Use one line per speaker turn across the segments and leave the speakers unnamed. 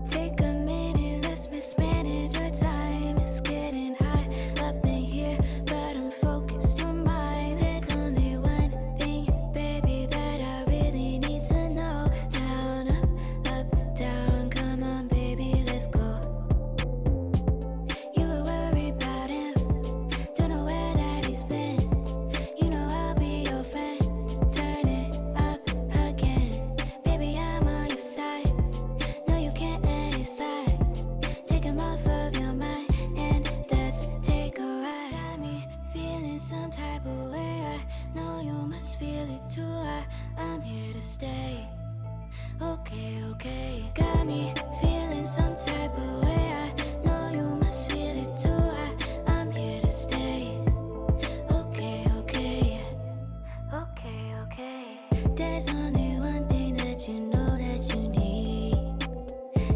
Take a minute, let's mismanage our time. It's getting hot up in here, but I'm focused on mine. There's only one thing, baby, that I really need to know. Down, up, down, come on, baby, let's go. You were worried about him, don't know where that he's been. You know I'll be your friend. Turn it up again, baby, I'm on your side. No, you can't let it slide. Take him off of your mind and let's take a ride. Got me feeling some type of way. I know you must feel it too. I'm here to stay. Okay, okay. Got me feeling some type of way. I know you must feel it too. I'm here to stay. Okay, okay. Okay, okay. There's only one thing that you know that you need.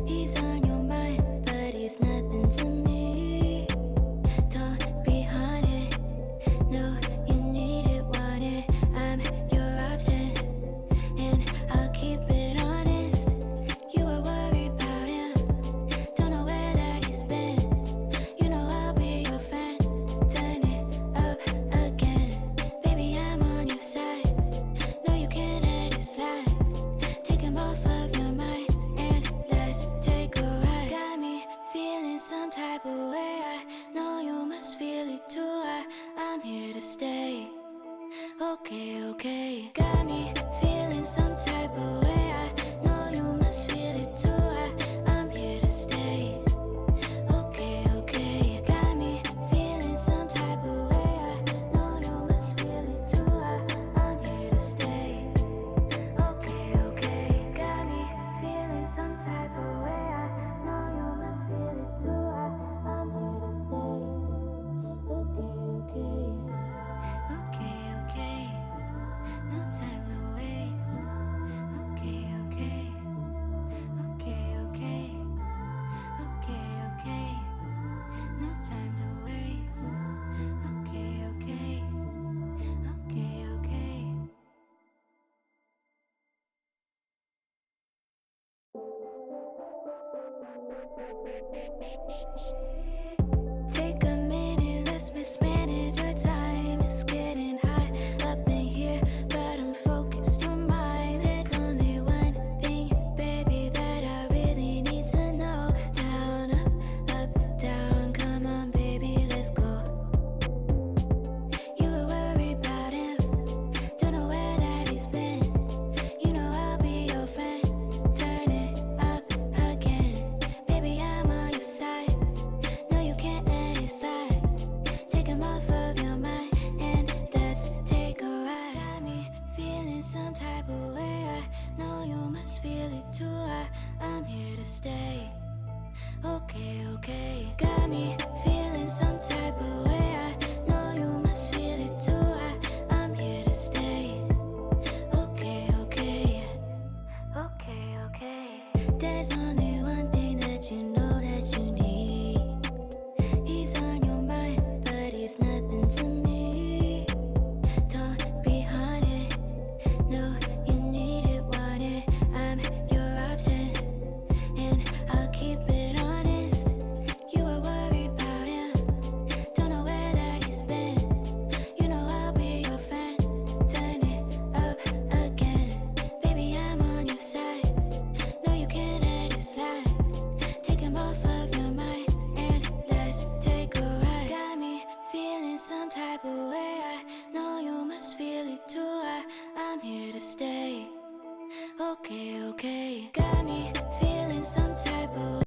He's on your mind, but he's nothing to me. Don't be haunted. No, you need it, want it. I'm your option, and I'll keep it honest. You were worried about him, don't know where that he's been. You know I'll be your friend. Turn it up again, baby, I'm on your side. No, you can't let it slide. Take him off of your mind and let's take a ride. Got me feeling some type of way. I know you must feel it too. I'm here to stay. Okay, okay. Got me feeling some type of way. I know you must feel it too. I'm here to stay. Okay, okay. Got me feeling some type of way. I know you must feel it too. I'm here to stay. Okay, okay. Got me feeling some type of way. I know you must feel it too. I'm here to stay. Okay, okay. Okay, okay. No time, no waste. Okay, okay. Okay, okay. Okay, okay. No time to waste. Okay, okay. Okay, okay. Take a minute, let's mismanage our time. It's getting hot up in here, but I'm focused on mine. There's only one thing, baby, that I really need to know. Down, up, down, come on, baby, let's go. You were worried about him, don't know where that he's been. You know I'll be your friend. Turn it up again, baby, I'm on your side. No, you can't let it slide. Take him off of your mind and let's take a ride. Got me feeling some type of way. I know you must feel it too. I'm here to stay. Okay, okay. Got me feeling some type of way. I know you must feel it too. I'm here to stay. Okay, okay. Okay, okay. There's only one thing that you know that you need. He's on your mind, but he's nothing to me. Don't be haunted. No, you need it, want it. I'm your option, and I'll keep it honest. You were worried about him, don't know where that he's been. You know I'll be your friend. Turn it up again, baby, I'm on your side. No, you can't let it slide. Take him off of your mind and let's take a ride. Got me feeling some type of way. I know you must feel it too. I'm here to stay. Okay, okay. Got me